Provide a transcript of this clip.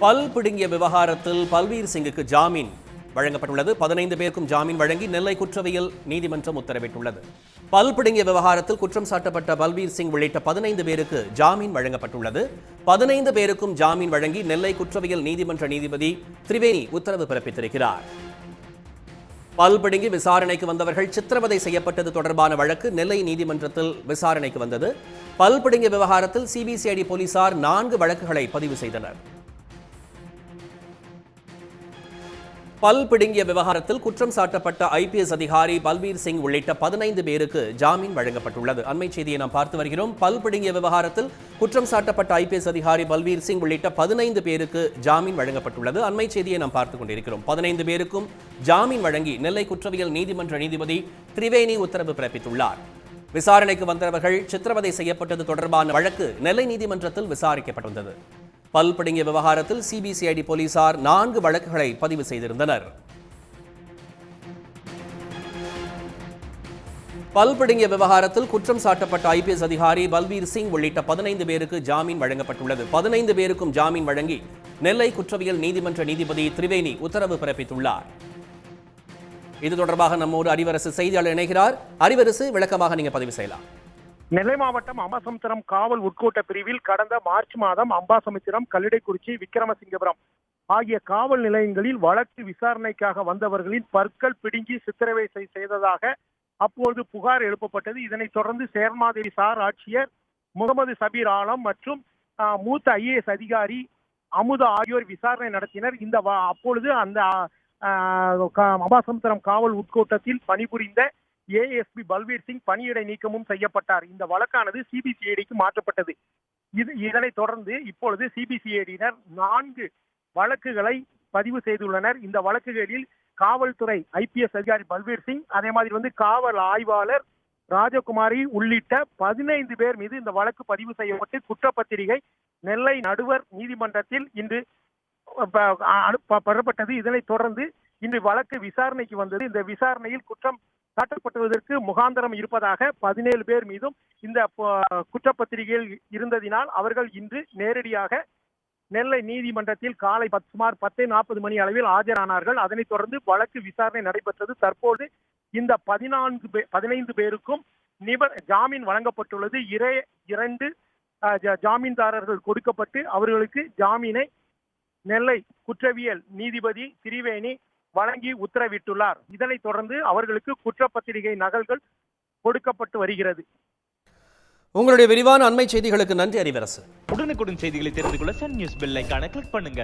பல் பிடுங்கிய விவகாரத்தில் பல்பீர் சிங்குக்கு ஜாமீன் வழங்கப்பட்டுள்ளது. 15 பேருக்கும் ஜாமீன் வழங்கி நெல்லை குற்றவியல் நீதிமன்றம் உத்தரவிட்டுள்ளது. பல் பிடுங்கிய விவகாரத்தில் குற்றம் சாட்டப்பட்ட பல்பீர் சிங் உள்ளிட்ட 15 பேருக்கு ஜாமீன் வழங்கப்பட்டுள்ளது. 15 பேருக்கும் ஜாமீன் வழங்கி நெல்லை குற்றவியல் நீதிமன்ற நீதிபதி திரிவேணி உத்தரவு பிறப்பித்திருக்கிறார். பல் பிடுங்கி விசாரணைக்கு வந்தவர்கள் சித்திரவதை செய்யப்பட்டது தொடர்பான வழக்கு நெல்லை நீதிமன்றத்தில் விசாரணைக்கு வந்தது. பல் பிடுங்கிய விவகாரத்தில் சிபிசிஐடி போலீசார் 4 வழக்குகளை பதிவு செய்தனர். பல் பிடுங்கிய விவகாரத்தில் குற்றம் சாட்டப்பட்ட ஐபிஎஸ் அதிகாரி பல்பீர் சிங் உள்ளிட்ட 15 பேருக்கு ஜாமீன் வழங்கப்பட்டுள்ளது. அண்மை செய்தியை நாம் பார்த்து வருகிறோம். பல் பிடுங்கிய விவகாரத்தில் குற்றம் சாட்டப்பட்ட ஐபிஎஸ் அதிகாரி பல்பீர் சிங் உள்ளிட்ட 15 பேருக்கு ஜாமீன் வழங்கப்பட்டுள்ளது. அண்மை செய்தியை நாம் பார்த்துக் கொண்டிருக்கிறோம். 15 பேருக்கும் ஜாமீன் வழங்கி நெல்லை குற்றவியல் நீதிமன்ற நீதிபதி திரிவேணி உத்தரவு பிறப்பித்துள்ளார். விசாரணைக்கு வந்தவர்கள் சித்திரவதை செய்யப்பட்டது தொடர்பான வழக்கு நெல்லை நீதிமன்றத்தில் விசாரிக்கப்பட்டது. பல் பிடுங்கிய விவகாரத்தில் சிபிசிஐடி போலீசார் 4 வழக்குகளை பதிவு செய்திருந்தனர். பல் பிடுங்கிய விவகாரத்தில் குற்றம் சாட்டப்பட்ட ஐபிஎஸ் அதிகாரி பல்பீர் சிங் உள்ளிட்ட 15 பேருக்கு ஜாமீன் வழங்கப்பட்டுள்ளது. 15 பேருக்கும் ஜாமீன் வழங்கி நெல்லை குற்றவியல் நீதிமன்ற நீதிபதி திரிவேணி உத்தரவு பிறப்பித்துள்ளார். இது தொடர்பாக நம்மோடு அறிவரசு செய்தியாளர் இணைகிறார். அறிவரசு, விளக்கமாக நீங்க பதிவு செய்யலாம். நெல்லை மாவட்டம் அம்பாசமுத்திரம் காவல் உட்கோட்ட பிரிவில் கடந்த மார்ச் மாதம் அம்பாசமுத்திரம், கல்லிடைக்குறிச்சி, விக்கிரமசிங்கபுரம் ஆகிய காவல் நிலையங்களில் வழக்கு விசாரணைக்காக வந்தவர்களின் பற்கள் பிடுங்கி சித்திரவதை செய்ததாக அப்போது புகார் எழுப்பப்பட்டது. இதனைத் தொடர்ந்து சேர்மாதேவி சார் ஆட்சியர் முகமது சபீர் ஆலம் மற்றும் மூத்த ஐஏஎஸ் அதிகாரி அமுதா ஆகியோர் விசாரணை நடத்தினர். அப்பொழுது அந்த அம்பாசமுத்திரம் காவல் உட்கோட்டத்தில் பணிபுரிந்த ஏஎஸ்பி பல்பீர் சிங் பணியிடை நீக்கமும் செய்யப்பட்டார். இந்த வழக்கானது சிபிசிஐடிக்கு மாற்றப்பட்டது. இதனைத் தொடர்ந்து இப்பொழுது சிபிசிஐடியினர் 4 வழக்குகளை பதிவு செய்துள்ளனர். இந்த வழக்குகளில் காவல்துறை ஐபிஎஸ் அதிகாரி பல்பீர் சிங், அதே மாதிரி காவல் ஆய்வாளர் ராஜகுமாரி உள்ளிட்ட 15 பேர் மீது இந்த வழக்கு பதிவு செய்யப்பட்டு குற்றப்பத்திரிகை நெல்லை நடுவர் நீதிமன்றத்தில் இன்று பெறப்பட்டது. இதனைத் தொடர்ந்து இன்று வழக்கு விசாரணைக்கு வந்தது. இந்த விசாரணையில் குற்றம் சாட்டப்பட்டுவதற்கு முகாந்திரம் இருப்பதாக 17 பேர் மீதும் இந்த குற்றப்பத்திரிகையில் இருந்ததினால் அவர்கள் இன்று நேரடியாக நெல்லை நீதிமன்றத்தில் காலை சுமார் 10:40 மணி அளவில் ஆஜரானார்கள். அதனைத் தொடர்ந்து வழக்கு விசாரணை நடைபெற்றது. தற்போது இந்த 15 பேருக்கும் ஜாமீன் வழங்கப்பட்டுள்ளது. 2 ஜாமீன்தாரர்கள் கொடுக்கப்பட்டு அவர்களுக்கு ஜாமீனை நெல்லை குற்றவியல் நீதிபதி திரிவேணி வழங்கி உத்தரவிட்டுள்ளார். இதனைத் தொடர்ந்து அவர்களுக்கு குற்றப்பத்திரிகை நகல்கள் கொடுக்கப்பட்டு வருகிறது. உங்களுடைய விரிவான அண்மை செய்திகளுக்கு நன்றி அறிவரசு. உடனுக்குடன் செய்திகளை தெரிந்து கொள்ள சன் நியூஸ் பெல் ஐகானை கிளிக் பண்ணுங்க.